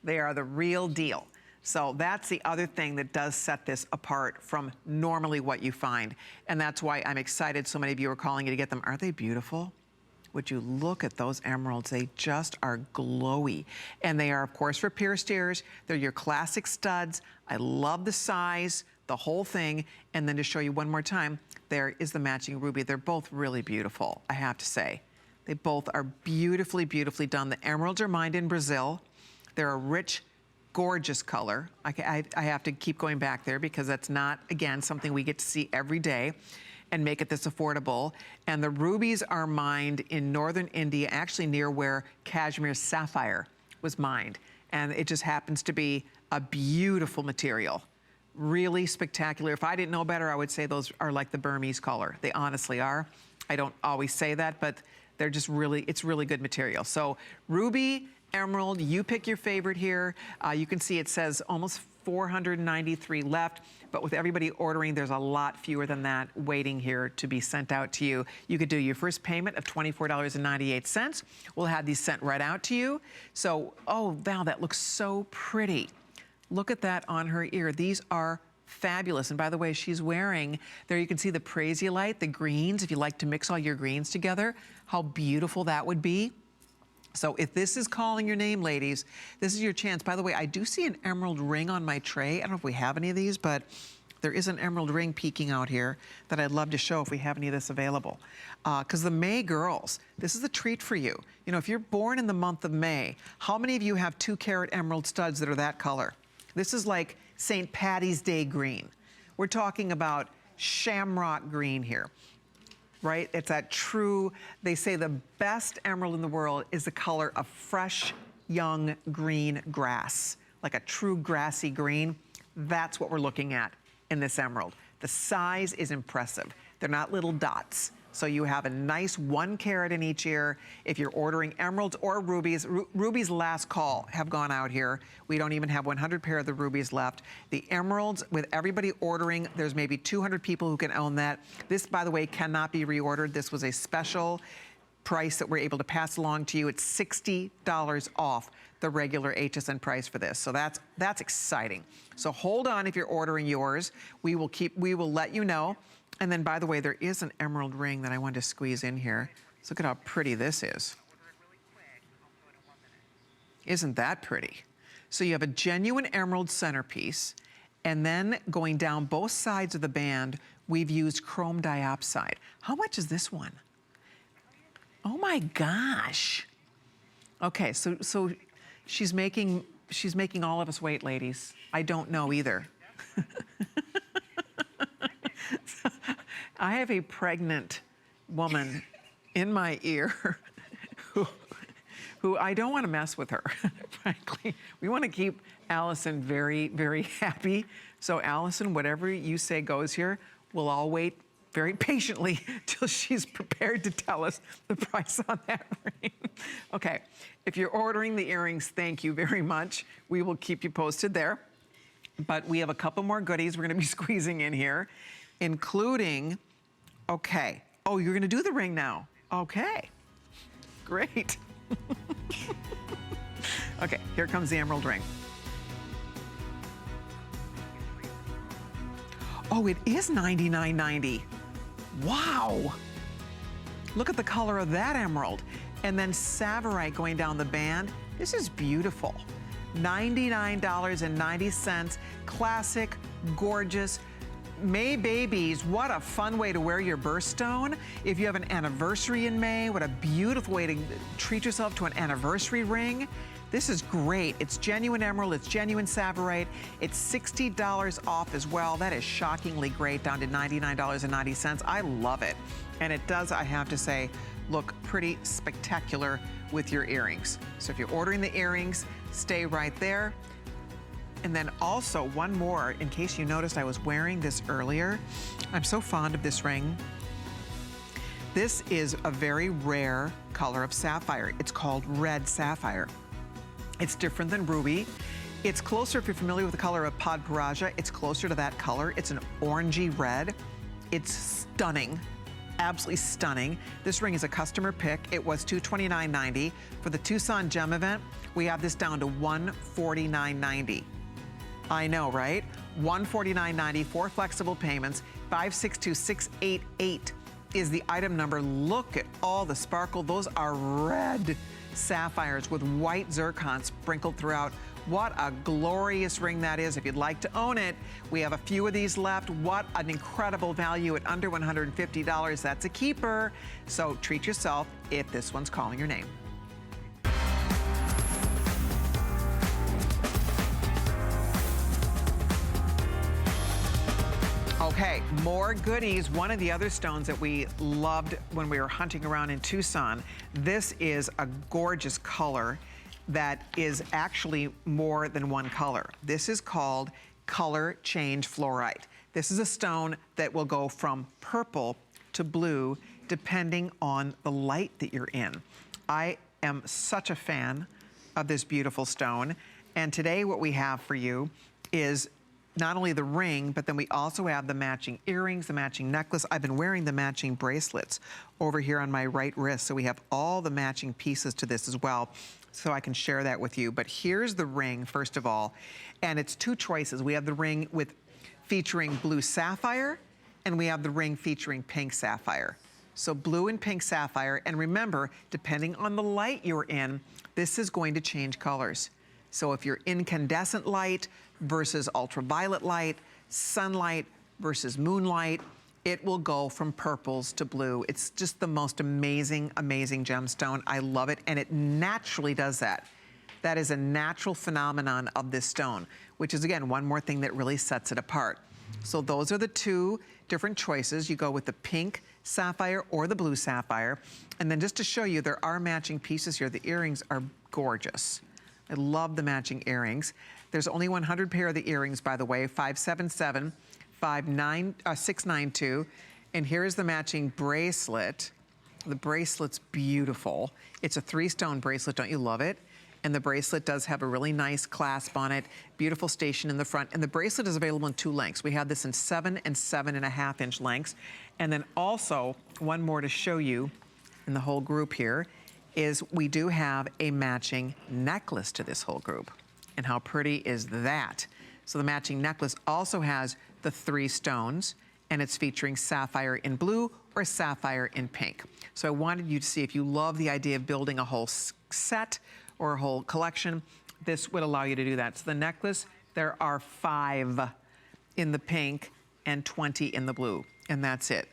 They are the real deal. So that's the other thing that does set this apart from normally what you find. And that's why I'm excited so many of you are calling you to get them. Aren't they beautiful? Would you look at those emeralds? They just are glowy. And they are, of course, for pierced ears. They're your classic studs. I love the size, the whole thing. And then to show you one more time, there is the matching ruby. They're both really beautiful, I have to say. They both are beautifully, beautifully done. The emeralds are mined in Brazil. They're a rich, gorgeous color. I have to keep going back there because that's not, again, something we get to see every day and make it this affordable. And the rubies are mined in northern India, actually near where Kashmir sapphire was mined. And it just happens to be a beautiful material. Really spectacular. If I didn't know better, I would say those are like the Burmese color. They honestly are. I don't always say that, but they're just really, it's really good material. So ruby, emerald, you pick your favorite here. You can see it says almost 493 left, but with everybody ordering, there's a lot fewer than that waiting here to be sent out to you. You could do your first payment of $24.98. We'll have these sent right out to you. So, oh, Val, that looks so pretty. Look at that on her ear. These are fabulous. And by the way, she's wearing, there you can see the Prasiolite, the greens, if you like to mix all your greens together, how beautiful that would be. So if this is calling your name, ladies, this is your chance. By the way, I do see an emerald ring on my tray. I don't know if we have any of these, but there is an emerald ring peeking out here that I'd love to show if we have any of this available. Because the May girls, this is a treat for you. You know, if you're born in the month of May, how many of you have 2-carat emerald studs that are that color? This is like St. Patty's Day green. We're talking about shamrock green here. Right? It's that true, they say the best emerald in the world is the color of fresh, young green grass, like a true grassy green. That's what we're looking at in this emerald. The size is impressive. They're not little dots. So you have a nice 1 carat in each ear. If you're ordering emeralds or rubies, rubies last call have gone out here. We don't even have 100 pair of the rubies left. The emeralds, with everybody ordering, there's maybe 200 people who can own that. This, by the way, cannot be reordered. This was a special price that we're able to pass along to you. It's $60 off the regular HSN price for this. So that's exciting. So hold on if you're ordering yours. We will let you know. And then, by the way, there is an emerald ring that I wanted to squeeze in here. So look at how pretty this is. Isn't that pretty? So you have a genuine emerald centerpiece, and then going down both sides of the band, we've used chrome diopside. How much is this one? Oh my gosh. Okay, so she's making all of us wait, ladies. I don't know either. I have a pregnant woman in my ear who I don't want to mess with her, frankly. We want to keep Allison very, very happy. So Allison, whatever you say goes here. We'll all wait very patiently till she's prepared to tell us the price on that ring. Okay, if you're ordering the earrings, thank you very much. We will keep you posted there. But we have a couple more goodies we're gonna be squeezing in here, including, okay. Oh, you're gonna do the ring now. Okay, great. Okay, here comes the emerald ring. Oh, it is $99.90. Wow. Look at the color of that emerald. And then sapphire going down the band. This is beautiful. $99.90. Classic, gorgeous. May babies, what a fun way to wear your birthstone. If you have an anniversary in May, what a beautiful way to treat yourself to an anniversary ring. This is great. It's genuine emerald, it's genuine sapphire. It's $60 off as well. That is shockingly great, down to $99.90. I love it. And it does, I have to say, look pretty spectacular with your earrings. So if you're ordering the earrings, stay right there. And then also one more, in case you noticed I was wearing this earlier. I'm so fond of this ring. This is a very rare color of sapphire. It's called red sapphire. It's different than ruby. It's closer, if you're familiar with the color of Padparaja, it's closer to that color. It's an orangey red. It's stunning, absolutely stunning. This ring is a customer pick. It was $229.90. For the Tucson Gem event, we have this down to $149.90. I know, right? $149.90, 4 flexible payments, 562688 is the item number. Look at all the sparkle. Those are red sapphires with white zircon sprinkled throughout. What a glorious ring that is. If you'd like to own it, we have a few of these left. What an incredible value at under $150. That's a keeper. So treat yourself if this one's calling your name. Okay, more goodies. One of the other stones that we loved when we were hunting around in Tucson, this is a gorgeous color that is actually more than one color. This is called color change fluorite. This is a stone that will go from purple to blue depending on the light that you're in. I am such a fan of this beautiful stone. And today what we have for you is not only the ring, but then we also have the matching earrings, the matching necklace. I've been wearing the matching bracelets over here on my right wrist. So we have all the matching pieces to this as well. So I can share that with you. But here's the ring, first of all. And it's 2 choices. We have the ring featuring blue sapphire, and we have the ring featuring pink sapphire. So blue and pink sapphire. And remember, depending on the light you're in, this is going to change colors. So if you're incandescent light versus ultraviolet light, sunlight versus moonlight, it will go from purples to blue. It's just the most amazing, amazing gemstone. I love it, and it naturally does that. That is a natural phenomenon of this stone, which is, again, one more thing that really sets it apart. So those are the 2 different choices. You go with the pink sapphire or the blue sapphire. And then just to show you, there are matching pieces here. The earrings are gorgeous. I love the matching earrings. There's only 100 pair of the earrings, by the way, 577-692. And here's the matching bracelet. The bracelet's beautiful. It's a 3-stone bracelet, don't you love it? And the bracelet does have a really nice clasp on it, beautiful station in the front. And the bracelet is available in 2 lengths. We have this in 7 and 7.5 inch lengths. And then also, one more to show you in the whole group here is we do have a matching necklace to this whole group. And how pretty is that? So the matching necklace also has the 3 stones, and it's featuring sapphire in blue or sapphire in pink. So I wanted you to see if you love the idea of building a whole set or a whole collection, this would allow you to do that. So the necklace, there are 5 in the pink and 20 in the blue, and that's it.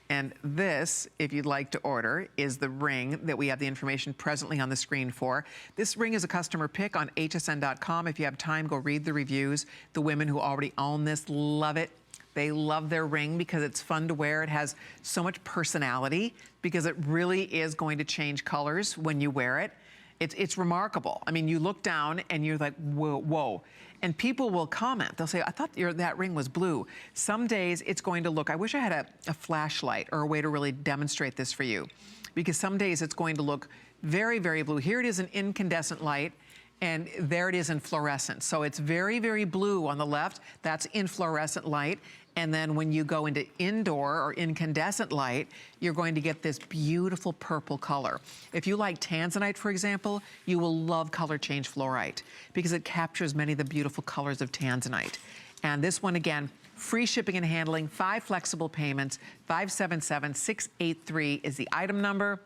And this, if you'd like to order, is the ring that we have the information presently on the screen for. This ring is a customer pick on hsn.com. If you have time, go read the reviews. The women who already own this love it. They love their ring because it's fun to wear. It has so much personality because it really is going to change colors when you wear it. It's remarkable. I mean, you look down and you're like, whoa, whoa. And people will comment. They'll say, I thought that ring was blue. Some days it's going to look, I wish I had a flashlight or a way to really demonstrate this for you. Because some days it's going to look very, very blue. Here it is in incandescent light, and there it is in fluorescent. So it's very, very blue on the left. That's in fluorescent light. And then when you go into indoor or incandescent light, you're going to get this beautiful purple color. If you like tanzanite, for example, you will love color change fluorite because it captures many of the beautiful colors of tanzanite. And this one, again, free shipping and handling, 5 flexible payments, 577-683 is the item number.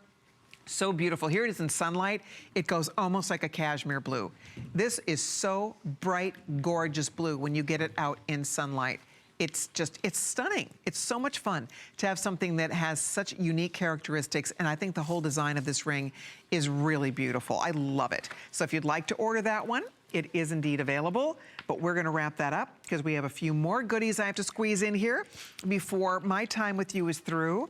So beautiful. Here it is in sunlight. It goes almost like a cashmere blue. This is so bright, gorgeous blue when you get it out in sunlight. It's stunning. It's so much fun to have something that has such unique characteristics, and I think the whole design of this ring is really beautiful. I love it. So if you'd like to order that one, it is indeed available, but we're gonna wrap that up because we have a few more goodies I have to squeeze in here before my time with you is through.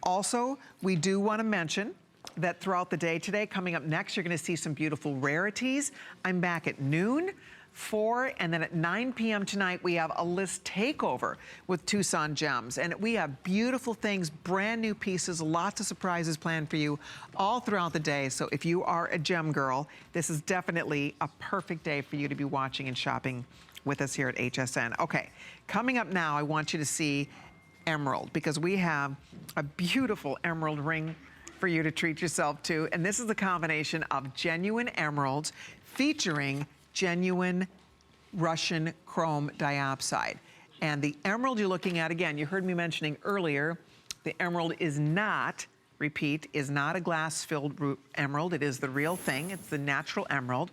Also, we do wanna mention that throughout the day today, coming up next, you're gonna see some beautiful rarities. I'm back at noon, 4, and then at 9 p.m. tonight, we have a list takeover with Tucson Gems. And we have beautiful things, brand new pieces, lots of surprises planned for you all throughout the day. So if you are a gem girl, this is definitely a perfect day for you to be watching and shopping with us here at HSN. Okay, coming up now, I want you to see emerald, because we have a beautiful emerald ring for you to treat yourself to. And this is the combination of genuine emeralds featuring genuine Russian chrome diopside. And the emerald you're looking at, again, you heard me mentioning earlier, the emerald is not, repeat, is not a glass-filled emerald. It is the real thing. It's the natural emerald.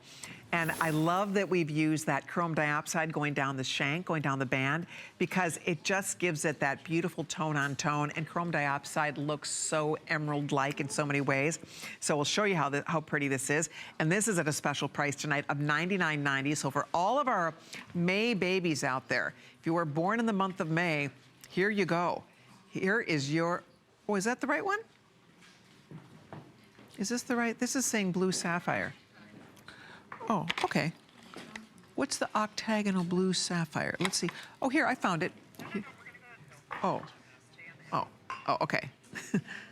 And I love that we've used that chrome diopside going down the shank, going down the band, because it just gives it that beautiful tone on tone, and chrome diopside looks so emerald-like in so many ways. So we'll show you how pretty this is. And this is at a special price tonight of $99.90. So for all of our May babies out there, if you were born in the month of May, here you go. Here is your, oh, is that the right one? Is this the right, this is saying blue sapphire. Oh, okay. What's the octagonal blue sapphire? Let's see. Oh, here, I found it. Oh, okay.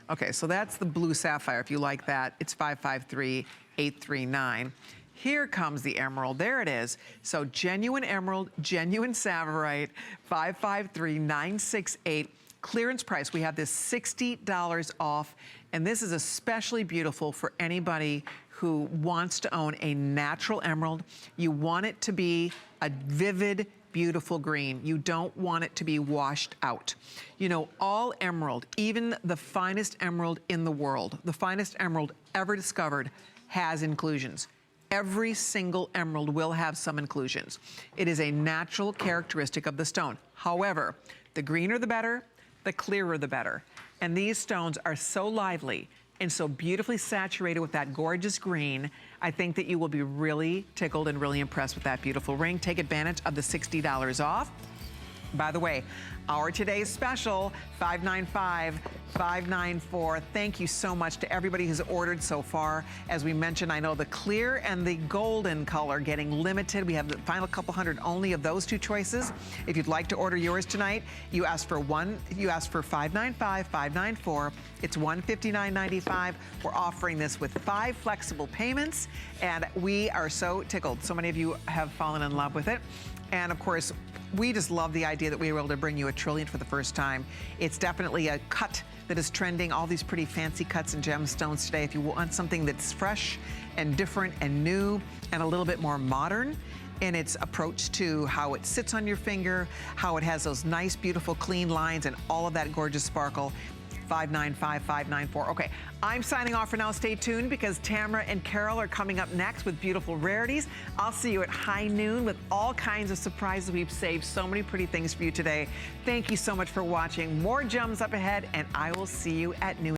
Okay, so that's the blue sapphire. If you like that, it's 553-839. Here comes the emerald. There it is. So genuine emerald, genuine sapphire, 553-968. Clearance price. We have this $60 off, and this is especially beautiful for anybody who wants to own a natural emerald. You want it to be a vivid, beautiful green. You don't want it to be washed out. You know, all emerald, even the finest emerald in the world, the finest emerald ever discovered, has inclusions. Every single emerald will have some inclusions. It is a natural characteristic of the stone. However, the greener the better, the clearer the better. And these stones are so lively and so beautifully saturated with that gorgeous green. I think that you will be really tickled and really impressed with that beautiful ring. Take advantage of the $60 off. By the way, Our today's special, $595, $594. Thank you so much to everybody who's ordered so far. As we mentioned, I know the clear and the golden color getting limited. We have the final couple hundred only of those two choices. If you'd like to order yours tonight, you ask for $595, $594. It's $159.95. We're offering this with 5 flexible payments, and we are so tickled. So many of you have fallen in love with it. And of course, we just love the idea that we were able to bring you a Trilliant for the first time. It's definitely a cut that is trending, all these pretty fancy cuts and gemstones today. If you want something that's fresh and different and new and a little bit more modern in its approach to how it sits on your finger, how it has those nice, beautiful, clean lines and all of that gorgeous sparkle, $595, $594. Okay, I'm signing off for now. Stay tuned because Tamara and Carol are coming up next with beautiful rarities. I'll see you at high noon with all kinds of surprises. We've saved so many pretty things for you today. Thank you so much for watching. More gems up ahead, and I will see you at noon.